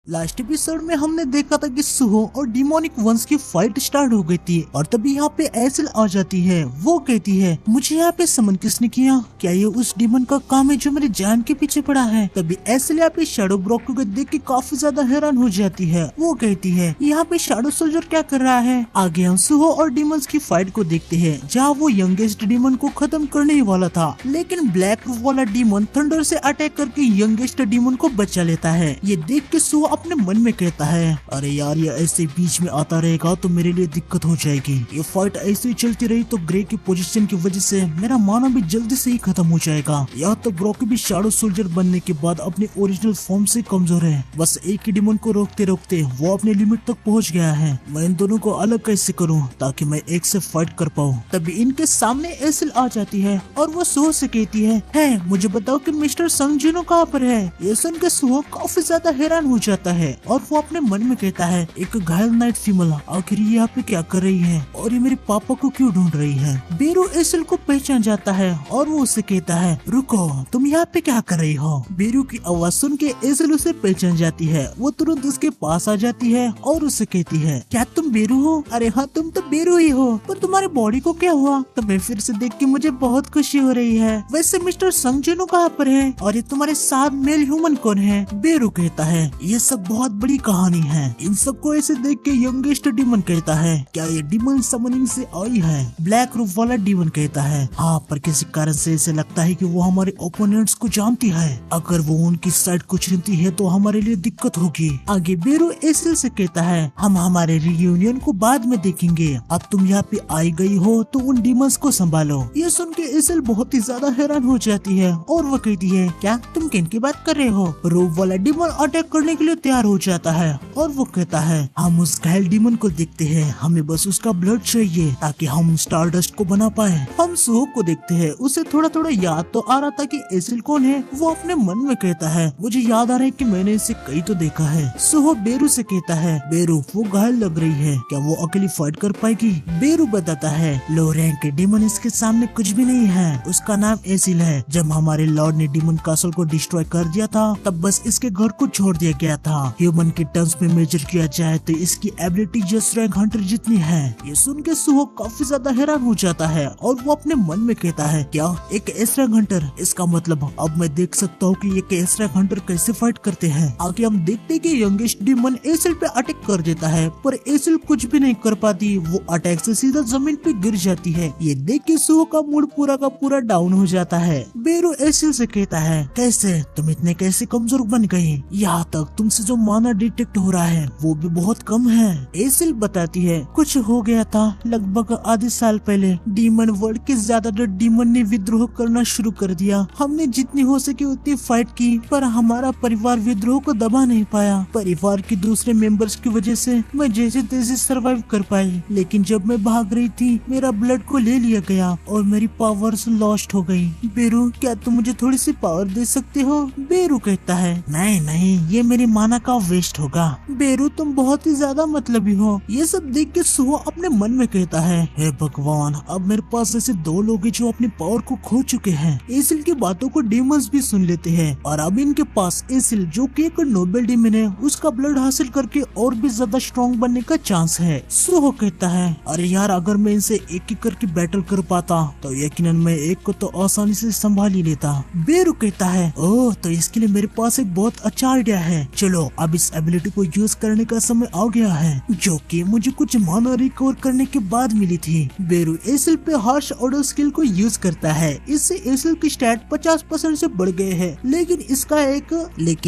Last episode में हमने देखा था कि सुहो और डिमोनिक वंस की फाइट स्टार्ट हो गई थी और तभी यहाँ पे एसिल आ जाती है। वो कहती है मुझे यहाँ पे समन किसने किया, क्या ये उस डिमन का काम है जो मेरी जान के पीछे पड़ा है। तभी एसिल यहाँ पे शैडो ब्रोको को देख के काफी ज्यादा हैरान हो जाती है। वो कहती है यहाँ पे शैडो सोल्जर क्या कर रहा है। आगे हम सुहो और डिमंस की फाइट को देखते हैं जहाँ वो यंगेस्ट डिमन को खत्म करने ही वाला था, लेकिन ब्लैक रूफ वाला डिमन थंडर से अटैक करके यंगेस्ट डिमन को बचा लेता है। ये देख के सुहो अपने मन में कहता है अरे यार ये ऐसे बीच में आता रहेगा तो मेरे लिए दिक्कत हो जाएगी। ये फाइट ऐसे ही चलती रही तो ग्रे की पोजीशन की वजह से मेरा माना भी जल्दी से ही खत्म हो जाएगा। यहाँ तो ब्रोकी भी शैडो सोल्जर बनने के बाद अपने ओरिजिनल फॉर्म से कमजोर है। बस एक ही डिमन को रोकते रोकते वो अपने लिमिट तक पहुँच गया है। मैं इन दोनों को अलग कैसे करूँ ताकि मैं एक से फाइट कर पाऊँ। तभी इनके सामने एसिल आ जाती है और वो सुहो से कहती है मुझे बताओ कि मिस्टर संगजिनो कहाँ पर है। ये सुन के सुहो काफी ज्यादा हैरान हो जाता है और वो अपने मन में कहता है एक घायल नाइट फीमेल आखिर यहाँ पे क्या कर रही है और ये मेरे पापा को क्यों ढूंढ रही है। बेरू एसिल को पहचान जाता है और वो उसे कहता है रुको तुम यहाँ पे क्या कर रही हो। बेरू की आवाज सुन के एसिल उसे पहचान जाती है। वो तुरंत उसके पास आ जाती है और उसे कहती है क्या तुम बेरू हो। अरे हाँ तुम तो बेरू ही हो, पर तुम्हारी बॉडी को क्या हुआ। तुम्हें फिर से देख के मुझे बहुत खुशी हो रही है। वैसे मिस्टर संगजिनो कहाँ पर है और ये तुम्हारे साथ मेल ह्यूमन कौन है। बेरू कहता है ये सब बहुत बड़ी कहानी है। इन सबको ऐसे देख के यंगेस्ट डिमन कहता है क्या ये डिमन समनिंग से आई है। ब्लैक रूफ वाला डिमन कहता है हाँ, पर किसी कारण से ऐसे लगता है कि वो हमारे ओपोनेंट्स को जानती है। अगर वो उनकी साइड को चुनती है तो हमारे लिए दिक्कत होगी। आगे बेरू एसिल से कहता है हम हमारे रियूनियन को बाद में देखेंगे, अब तुम यहाँ पे आई गई हो तो उन डिमंस को संभालो। ये सुन के एसिल बहुत ही ज्यादा हैरान हो जाती है और वो कहती है क्या तुम किन की बात कर रहे हो। रूफ वाला डिमन अटैक करने के लिए तैयार हो जाता है और वो कहता है हम उस घायल डिमन को देखते हैं, हमें बस उसका ब्लड चाहिए ताकि हम स्टारडस्ट को बना पाए। हम सुहो को देखते हैं, उसे थोड़ा थोड़ा याद तो आ रहा था कि एसिल कौन है। वो अपने मन में कहता है मुझे याद आ रहा है कि मैंने इसे कहीं तो देखा है। सुहो बेरू से कहता है बेरू वो घायल लग रही है, क्या वो अकेली फाइट कर पाएगी। बेरू बताता है लो रैंक के डिमन इसके सामने कुछ भी नहीं है, उसका नाम एसिल है। जब हमारे लॉर्ड ने डिमन कासल को डिस्ट्रॉय कर दिया था तब बस इसके घर को छोड़ दिया गया था। ह्यूमन के टर्म्स में मेजर किया जाए तो इसकी एबिलिटी जस्ट रैंक हंटर जितनी है। ये सुन के सुहो काफी ज्यादा हैरान हो जाता है और वो अपने मन में कहता है क्या एक एस रैंक हंटर, इसका मतलब अब मैं देख सकता हूँ कि ये एस रैंक हंटर कैसे फाइट करते हैं। आगे हम देखते हैं कि यंगेस्ट डिमन एसिल पे अटैक कर देता है पर एसिल कुछ भी नहीं कर पाती। वो अटैक से सीधा जमीन पे गिर जाती है। ये देख के सुहो का मूड पूरा का पूरा डाउन हो जाता है। बेरू एसिल से कहता है कैसे तुम इतने कैसे कमजोर बन गए, यहाँ तक तुमसे जो माना डिटेक्ट हो रहा है वो भी बहुत कम है। एसिल बताती है कुछ हो गया था लगभग आधे साल पहले। डीमन वर्ल्ड के ज्यादातर डीमन ने विद्रोह करना शुरू कर दिया। हमने जितनी हो सके उतनी फाइट की पर हमारा परिवार विद्रोह को दबा नहीं पाया। परिवार के दूसरे मेंबर्स की वजह से मैं जैसे तैसे सरवाइव कर पाई, लेकिन जब मैं भाग रही थी मेरा ब्लड को ले लिया गया और मेरी पावर्स लॉस्ट हो गई। बेरू क्या तुम मुझे थोड़ी सी पावर दे सकते हो। बेरू कहता है नहीं नहीं ये मेरी माना का वेस्ट होगा। बेरू तुम बहुत ही ज्यादा मतलबी हो। ये सब देख के सुहो अपने मन में कहता है हे भगवान, अब मेरे पास ऐसे दो लोग हैं जो अपनी पावर को खो चुके हैं। एसिल की बातों को डीमंस भी सुन लेते हैं और अब इनके पास एसिल जो कि एक नोबल डीमन है उसका ब्लड हासिल करके और भी ज्यादा स्ट्रॉन्ग बनने का चांस है। सुहो कहता है अरे यार अगर मैं इनसे एक एक करके बैटल कर पाता तो यकीनन मैं एक को तो आसानी से संभाल ही लेता। बेरू कहता है ओह तो इसके लिए मेरे पास एक बहुत अच्छा आइडिया है, चलो अब इस एबिलिटी को यूज करने का समय आ गया है जो कि मुझे कुछ माना रिकवर करने के बाद मिली थी। बेरू एसिल पे हार्श ऑर्डर स्किल को यूज करता है। इससे एसिल की स्टैट 50% से बढ़ गए हैं, लेकिन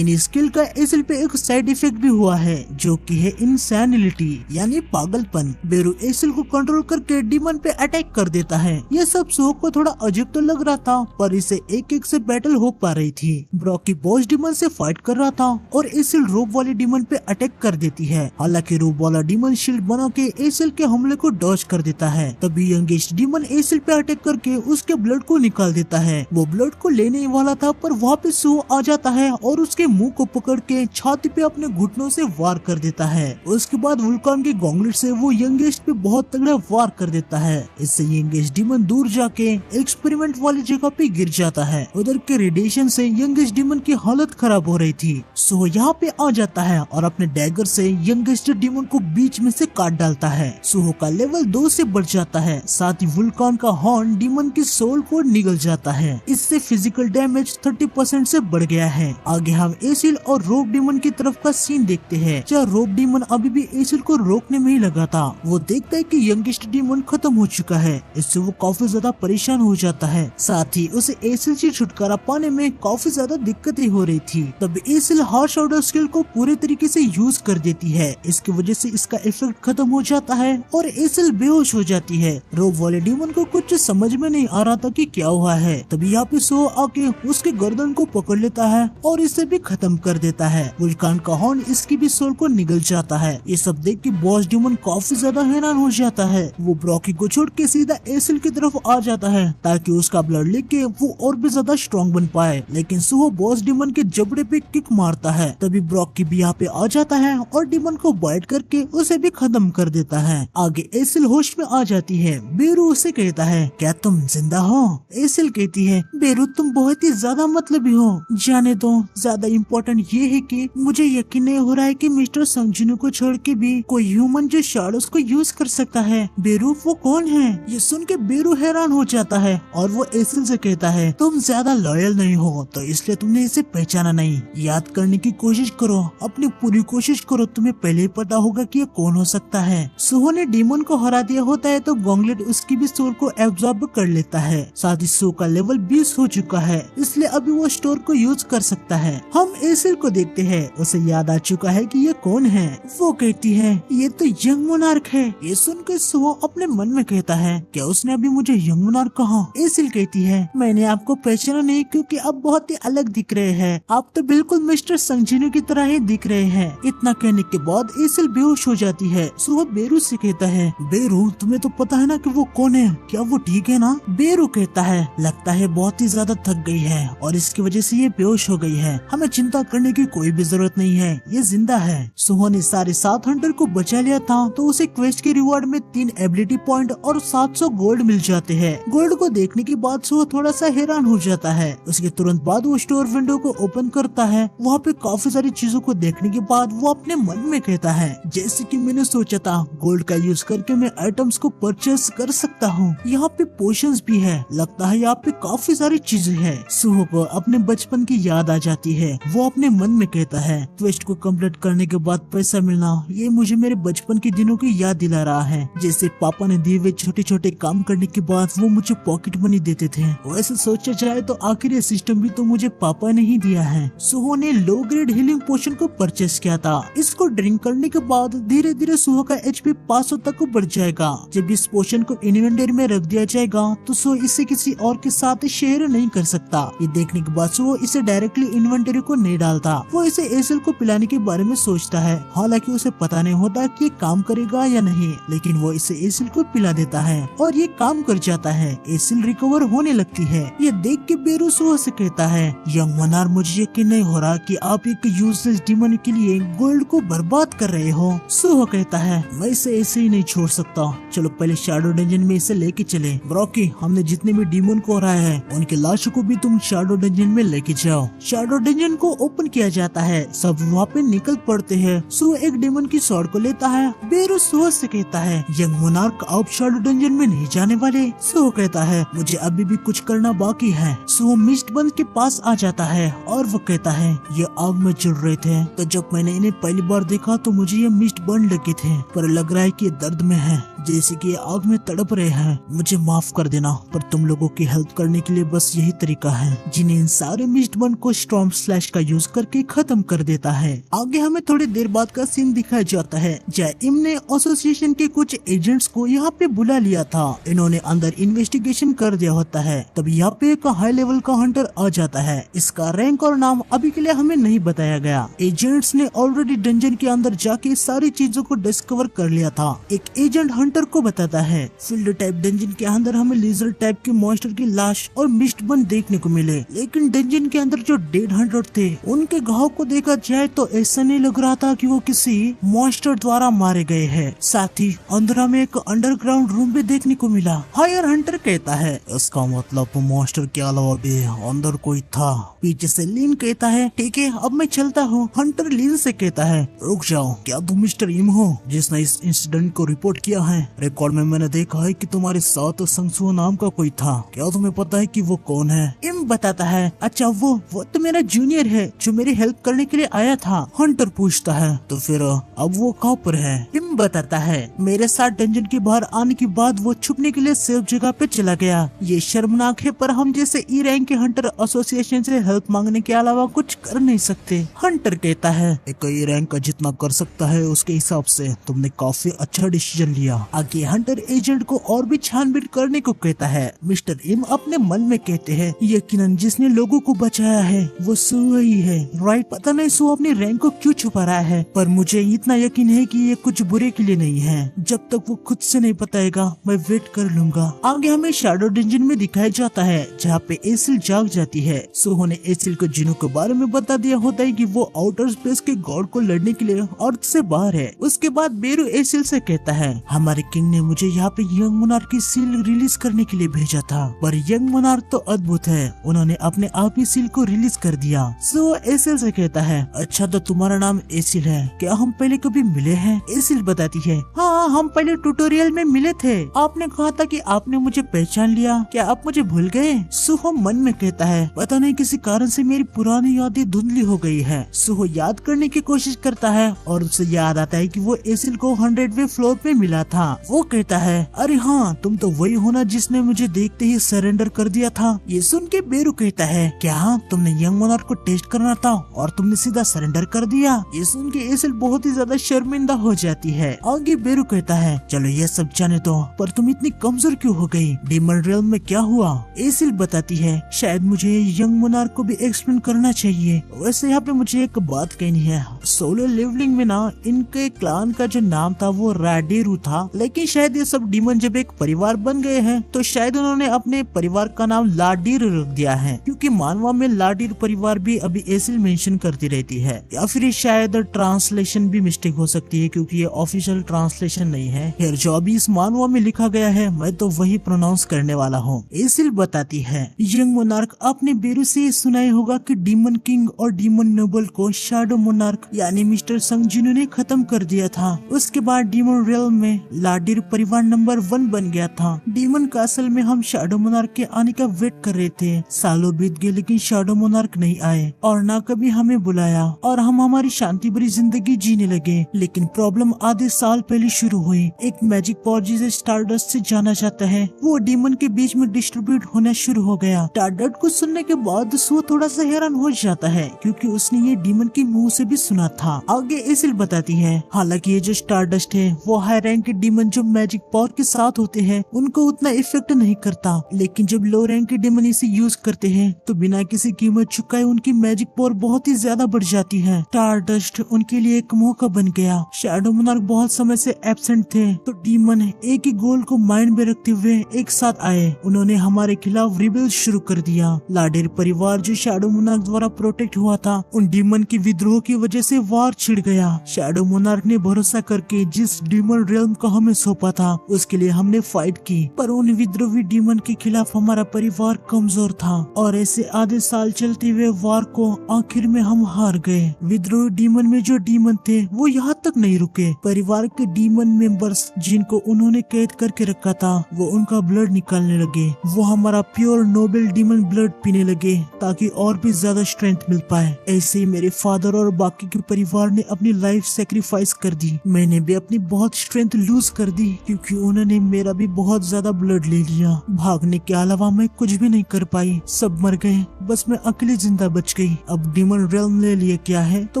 इस स्किल का एसिल पे एक साइड इफेक्ट भी हुआ है जो कि है इंसैनिटी यानी पागलपन। बेरू एसिल को कंट्रोल करके डिमन पे अटैक कर देता है। ये सब सुहो को थोड़ा अजीब तो लग रहा था पर इसे एक एक से बैटल हो पा रही थी। ब्रोकी बॉस डिमन से फाइट कर रहा था और एसिल रोप वाले डिमन पे अटैक कर देती है। हालांकि रोप वाला डिमन शील्ड बना के एसिल के हमले को डॉज कर देता है। तभी यंगेस्ट डिमन एसिल पे अटैक करके उसके ब्लड को निकाल देता है। वो ब्लड को लेने ही वाला था पर वहाँ पे सुहो आ जाता है और उसके मुंह को पकड़ के छाती पे अपने घुटनों से वार कर देता है। उसके बाद वुल्कान के गॉन्गलेट से वो यंगेस्ट पे बहुत तगड़ा वार कर देता है। इससे यंगेस्ट डिमन दूर जाके के एक्सपेरिमेंट वाली जगह पे गिर जाता है। उधर के रेडिएशन से यंगेस्ट डीमन की हालत खराब हो रही थी। सो यहाँ पे आ जाता है और अपने डैगर से यंगेस्ट डीमन को बीच में से काट डालता है। सोहो का लेवल 2 से बढ़ जाता है। साथ ही वुल्कान का हॉर्न डीमन की सोल को निगल जाता है। इससे फिजिकल डैमेज 30% से बढ़ गया है। आगे हम एसिल और रोप डीमन की तरफ का सीन देखते हैं, जहाँ रोप डीमन अभी भी एसिल को रोकने में ही लगा था। वो देखता है कि यंगेस्ट डीमन खत्म हो चुका है। इससे वो काफी ज्यादा परेशान हो जाता है। साथ ही उसे एसिल से छुटकारा पाने में काफी ज्यादा दिक्कतें हो रही थी। तब एसिल हार्श ऑर्डर स्किल को पूरे तरीके से यूज कर देती है। इसकी वजह से इसका इफेक्ट खत्म हो जाता है और एसिल बेहोश हो जाती है। रोप वाले डीमन को कुछ समझ में नहीं आ रहा था कि क्या हुआ है। तभी यहाँ पे सो आके उसके गर्दन को पकड़ लेता है और इसे भी खत्म कर देता है। वुल्कान का हॉर्न इसकी भी सोल को निगल जाता है। ये सब देख के बॉस डीमन काफी ज्यादा हैरान हो जाता है। वो ब्रॉकी को छोड़ के सीधा एसिल की तरफ आ जाता है ताकि उसका ब्लड लेके वो और भी ज्यादा स्ट्रॉन्ग बन पाए। लेकिन सुहो बॉस डीमन के जबड़े पे किक मारता है। तभी ब्रॉकी भी यहाँ पे आ जाता है और डीमन को बाइट करके उसे भी खत्म कर देता है। आगे एसिल होश में आ जाती है। बेरू उसे कहता है, क्या तुम जिंदा हो? एसिल कहती है, बेरू तुम बहुत ही ज्यादा मतलबी हो। जाने दो, ज्यादा इम्पोर्टेंट ये है कि मुझे यकीन नहीं हो रहा है कि मिस्टर संजीनू को छोड़ के भी कोई ह्यूमन जो शैडोज को यूज कर सकता है। बेरू वो कौन है? ये सुन के बेरू हैरान हो जाता है और वो एसिल से कहता है, तुम ज्यादा लॉयल नहीं हो तो इसलिए तुमने इसे पहचाना नहीं। याद करने की कोशिश करो, अपनी पूरी कोशिश करो, तुम्हें पहले ही पता होगा कि ये कौन हो सकता है। सुहो ने डीमन को हरा दिया होता है तो गॉन्गलेट उसकी भी सोल को एब्जॉर्ब कर लेता है। साथ ही सो का लेवल 20 हो चुका है, इसलिए अभी वो स्टोर को यूज कर सकता है। हम एसिल को देखते हैं, उसे याद आ चुका है कि ये कौन है। वो कहती है, ये तो यंग मोनार्क है। ये सुनकर सो अपने मन में कहता है, क्या उसने अभी मुझे यंग मोनार्क कहा? एसिल कहती है, मैंने आपको पहचाना नहीं क्योंकि आप बहुत ही अलग दिख रहे हैं। आप तो बिल्कुल मिस्टर संजीनू की तरह ही दिख रहे हैं। इतना कहने के बाद एसिल बेहोश हो जाती है। सुहो बेरू से कहता है, बेरू तुम्हें तो पता है ना कि वो कौन है, क्या वो ठीक है ना? बेरू कहता है, लगता है बहुत ही ज्यादा थक गई है और इसकी वजह से ये बेहोश हो गई है। हमें चिंता करने की कोई भी जरूरत नहीं है, ये जिंदा है। सुहो ने सारे 7 हंटर को बचा लिया था तो उसे क्वेस्ट के रिवॉर्ड में 3 एबिलिटी पॉइंट और 700 गोल्ड मिल जाते हैं। गोल्ड को देखने के बाद सुहो थोड़ा सा हैरान हो जाता है। उसके तुरंत बाद वो स्टोर विंडो को ओपन करता है। वहाँ पे काफी सारी चीजों को देखने के बाद वो अपने मन में कहता है, जैसे कि मैंने सोचा था, गोल्ड का यूज करके मैं आइटम्स को परचेस कर सकता हूँ। यहाँ पे पोशंस भी है, लगता है यहाँ पे काफी सारी चीजें हैं। सुहो को अपने बचपन की याद आ जाती है। वो अपने मन में कहता है, क्वेस्ट को कंप्लीट करने के बाद पैसा मिलना, ये मुझे मेरे बचपन के दिनों की याद दिला रहा है। जैसे पापा ने दिए हुए छोटे छोटे काम करने के बाद वो मुझे पॉकेट मनी देते थे। वैसे सोचा जाए तो आखिर ये सिस्टम भी तो मुझे पापा ने ही दिया है। सुहो ने लो ग्रेड हीलिंग पोशन को परचेस किया था। इसको ड्रिंक करने के बाद धीरे धीरे सुहो का एचपी 500 तक बढ़ जाएगा। जब इस पोशन को इन्वेंटरी में रख दिया जाएगा तो सुहो इसे किसी और के साथ शेयर नहीं कर सकता। ये देखने के बाद सुहो इसे डायरेक्टली इन्वेंटरी को नहीं डालता। वो इसे एसिल को पिलाने के बारे में सोचता है। हालांकि उसे पता नहीं होता कि ये काम करेगा या नहीं, लेकिन वो इसे एसिल को पिला देता है और ये काम कर जाता है। एसिल रिकवर होने लगती है। ये देख के बेरू सुहो से कहता है, यंग मोनार मुझे यकीन नहीं हो रहा कि आप एक यूजलेस डीमन के लिए गोल्ड को बर्बाद कर रहे हो। सुहो कहता है, मैं इसे ऐसे ही नहीं छोड़ सकता। चलो पहले शैडो डंजन में इसे लेके चले। ब्रॉकी, हमने जितने भी डीमन को हराया है उनके लाशों को भी तुम शैडो डंजन में लेके जाओ। शैडो डंजन को ओपन किया जाता है। सब वहाँ पे निकल पड़ते हैं। सुहो एक डीमन की स्वॉर्ड को लेता है। बेरू सुहो से कहता है, यंग मोनार्क आप शैडो डंजन में नहीं जाने वाले। सुहो कहता है, मुझे अभी भी कुछ करना बाकी है। सुहो मिस्ट बन के पास आ जाता है और वो कहता है, ये आग में जल रहे थे तो जब मैंने इन्हें पहली बार देखा तो मुझे ये मिस्ट बन लगे थे, पर लग रहा है कि ये दर्द में है, जैसे कि ये आग में तड़प रहे हैं। मुझे माफ कर देना, पर तुम लोगों की हेल्प करने के लिए बस यही तरीका है। जिन्हें इन सारे मिस्ट बन को स्टॉर्म स्लैश का यूज करके खत्म कर देता है। आगे हमें थोड़ी देर बाद का सीन दिखाया जाता है। जैम ने एसोसिएशन के कुछ एजेंट्स को यहाँ पे बुला लिया था। इन्होंने अंदर इन्वेस्टिगेशन कर दिया होता है। तभी यहाँ पे एक हाई लेवल का हंटर आ जाता है। इसका रैंक और नाम अभी के लिए हमें नहीं बताया गया। एजेंट्स ने ऑलरेडी डंजन के अंदर जाके सारी चीजों को डिस्कवर कर लिया था। एक एजेंट हंटर को बताता है, फील्ड टाइप डंजन के अंदर हमें लेजर टाइप के मॉन्स्टर की लाश और मिस्ट बन देखने को मिले, लेकिन डंजन के अंदर जो डेड हंटर थे उनके घाव को देखा जाए तो ऐसा नहीं लग रहा था कि वो किसी मॉन्स्टर द्वारा मारे गए हैं। साथ ही अंदर हमें एक अंडरग्राउंड रूम भी देखने को मिला। हायर हंटर कहता है इसका मतलब मॉन्स्टर के अलावा भी अंदर कोई था। पीछे से लिन कहता है ठीक है अब मैं चलता हूँ। हंटर लिन से कहता है रुक जाओ, क्या तुम मिस्टर इम हो जिसने इस इंसिडेंट को रिपोर्ट किया है? रिकॉर्ड में मैंने देखा है कि तुम्हारे साथ संगसुओ नाम का कोई था, क्या तुम्हें पता है कि वो कौन है? इम बताता है अच्छा वो तो मेरा जूनियर है जो मेरी हेल्प करने के लिए आया था। हंटर पूछता है तो फिर अब वो कहाँ पर है? इम बताता है मेरे साथ डंजन के बाहर आने के बाद वो छुपने के लिए सेफ जगह पे चला गया। ये शर्मनाक है पर हम जैसे ई रैंक के हंटर एसोसिएशन से हेल्प मांगने के अलावा कुछ कर नहीं सकते। हंटर कहता है एक ई रैंक का जितना कर सकता है उसके हिसाब से तुमने काफी अच्छा डिसीजन लिया। आगे हंटर एजेंट को और भी छानबीन करने को कहता है। मिस्टर इम अपने मन में कहते हैं यकीनन जिसने लोगों को बचाया है वो सुओ ही है। राइट, पता नहीं सुओ अपनी रैंक को क्यों छुपा रहा है, पर मुझे इतना यकीन है कि ये कुछ बुरे के लिए नहीं है। जब तक वो खुद से नहीं बताएगा मैं वेट कर लूंगा। आगे हमें शैडो डंजन में दिखाया जाता है जहाँ पे एसिल जाग जाती है। सुहो ने एसिल को जिनों के बारे में बता दिया होता है कि वो आउटर स्पेस के गॉड को लड़ने के लिए अर्थ से बाहर है। उसके बाद बेरू एसिल से कहता है हमारे किंग ने मुझे यहाँ पे यंग मोनार्क की सील रिलीज करने के लिए भेजा था, पर यंग मोनार्क तो अद्भुत है, उन्होंने अपने आप ही सील को रिलीज कर दिया। सुहो एसिल से कहता है अच्छा तो तुम्हारा नाम एसिल है, क्या हम पहले कभी मिले हैं? एसिल बताती है हाँ हम पहले ट्यूटोरियल में मिले थे, आपने कहा था कि आपने मुझे पहचान लिया, क्या आप मुझे भूल गए? सुहो मन में कहता है पता नहीं किसी कारण से मेरी पुरानी यादें धुंधली हो गई है। सुहो याद करने की कोशिश करता है और उसे याद आता है कि वो एसिल को 100वें फ्लोर पे मिला था। वो कहता है अरे हाँ तुम तो वही हो ना जिसने मुझे देखते ही सरेंडर कर दिया था। ये सुन के बेरू कहता है क्या तुमने यंग मोनार्क को टेस्ट करना था और तुमने सीधा सरेंडर कर दिया? ये सुन के एसिल बहुत ही ज्यादा शर्मिंदा हो जाती है। आगे बेरू कहता है चलो ये सब जाने दो, पर तुम इतनी कमजोर क्यों हो गई? डीमन रियल्म में क्या हुआ? एसिल बताती है शायद मुझे यंग मोनार्क को भी एक्सप्लेन करना चाहिए। वैसे यहाँ पे मुझे एक बात कहनी है, सोलो लेवलिंग में ना इनके क्लान का जो नाम था वो राडेरू था, लेकिन शायद ये सब डीमन जब एक परिवार बन गए हैं तो शायद उन्होंने अपने परिवार का नाम लाडीर रख दिया है, क्योंकि मानवा में लाडीर परिवार भी अभी एसिल मेंशन करती रहती है। या फिर शायद ट्रांसलेशन भी मिस्टेक हो सकती है क्योंकि ये ऑफिशियल ट्रांसलेशन नहीं है। फिर जो अभी इस मानवा में लिखा गया है मैं तो वही प्रोनाउंस करने वाला हूँ। एसिल बताती है यंग मोनार्क आपने बेरू से सुनाया होगा कि डीमन किंग और डीमन नोबल को शैडो मोनार्क यानी मिस्टर संगजिनो ने खत्म कर दिया था। उसके बाद डीमन रियल्म में लाडीर परिवार नंबर 1 बन गया था। डीमन कासल में हम शैडो मोनार्क के आने का वेट कर रहे थे, सालों बीत गए लेकिन शैडो मोनार्क नहीं आए और ना कभी हमें बुलाया और हम हमारी शांति भरी जिंदगी जीने लगे। लेकिन प्रॉब्लम आधे साल पहले शुरू हुई। एक मैजिक पावर जिसे स्टारडस्ट से जाना जाता है वो डीमन के बीच में डिस्ट्रीब्यूट होना शुरू हो गया। स्टारडस्ट को सुनने के बाद वो थोड़ा सा हैरान हो जाता है क्योंकि उसने ये डीमन के मुंह से भी सुना था। आगे एसिल बताती है हालांकि ये जो स्टारडस्ट है वो हाई रैंक के डीमन जो मैजिक पावर के साथ होते हैं उनको उतना इफेक्ट नहीं करता, लेकिन जब लो रैंक के डीमन इसे यूज करते हैं तो बिना किसी कीमत चुकाए उनकी मैजिक पावर बहुत ही ज्यादा बढ़ जाती है। स्टारडस्ट उनके लिए एक मौका बन गया। शैडो मोनार्क बहुत समय से एब्सेंट थे तो डीमन एक ही गोल को माइंड में रखते हुए एक साथ आए। उन्होंने हमारे खिलाफ रिबेल शुरू कर दिया। लाडेर परिवार जो शैडो मोनार्क द्वारा प्रोटेक्ट हुआ था उन डीमन की विद्रोह की वजह से वार छिड़ गया। शैडो मोनार्क ने भरोसा करके जिस डीमन रियल्म को हमें सौंपा था उसके लिए हमने फाइट की, पर उन विद्रोही डीमन के खिलाफ हमारा परिवार कमजोर था और ऐसे आधे साल चलते हुए वार को आखिर में हम हार गए। विद्रोही डीमन में जो डीमन थे वो यहाँ तक नहीं रुके। परिवार के डीमन मेंबर्स जिनको उन्होंने कैद करके रखा था वो उनका ब्लड निकालने लगे। वो हमारा प्योर नोबल डीमन ब्लड पीने लगे ताकि और भी ज्यादा स्ट्रेंथ मिल पाए। ऐसे ही मेरे फादर और बाकी के परिवार ने अपनी लाइफ सेक्रीफाइस कर दी। मैंने भी अपनी बहुत स्ट्रेंथ लूज कर दी क्योंकि उन्होंने मेरा भी बहुत ज्यादा ब्लड ले लिया। भागने के अलावा मैं कुछ भी नहीं कर पाई, सब मर गए, बस मैं अकेली जिंदा बच गई। अब डीमन रियल्म ले लिए क्या है तो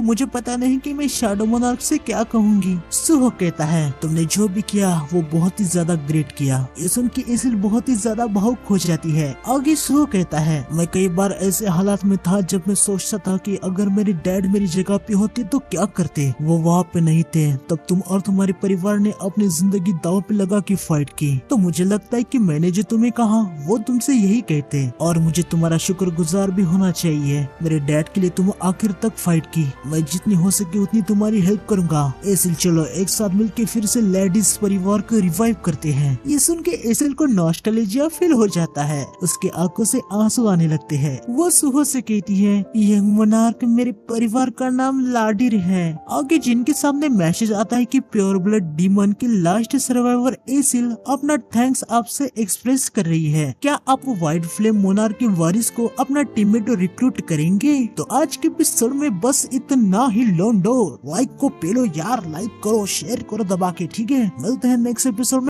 मुझे पता नहीं कि मैं शैडो मोनार्क से क्या कहूंगी। सुहो कहता है तुमने जो भी किया वो बहुत ही ज्यादा ग्रेट किया। ये सुन के एसिल बहुत ही ज्यादा भावुक हो जाती है। आगे सुहो कहता है मैं कई बार ऐसे हालात में था जब मैं सोचता था कि अगर मेरे डैड मेरी जगह पे होते तो क्या करते। वो वहाँ पे नहीं थे तब तुम और तुम्हारे परिवार ने अपनी जिंदगी दांव पे लगा के फाइट की। तो मुझे लगता है कि मैंने जो तुम्हें कहा वो तुमसे यही कहते और मुझे तुम्हारा शुक्रगुजार भी होना चाहिए। मेरे डैड के लिए तुम आखिर तक फाइट की। मैं जितनी हो सके उतनी तुम्हारी हेल्प करूंगा। एसिल चलो एक साथ मिलकर फिर से लेडीज परिवार को रिवाइव करते हैं। ये सुन के एसिल को नॉस्टैल्जिया फील हो जाता है, उसके आंखों से आंसू आने लगते हैं। वो सुहो से कहती है, यंग मोनार्क मेरे परिवार का नाम लाडिर है। आगे जिनके सामने मैसेज आता है कि प्योर ब्लड डीमन की लास्ट सर्वाइवर एसिल अपना थैंक्स आपसे एक्सप्रेस कर रही है। क्या आप व्हाइट फ्लेम मोनार्क के वारिस को अपना टीममेट रिक्रूट करेंगे? तो आज के एपिसोड में बस इतना ही लोंडो। लाइक को पेलो यार, लाइक करो, शेयर करो दबा के, ठीक है। मिलते हैं नेक्स्ट एपिसोड में।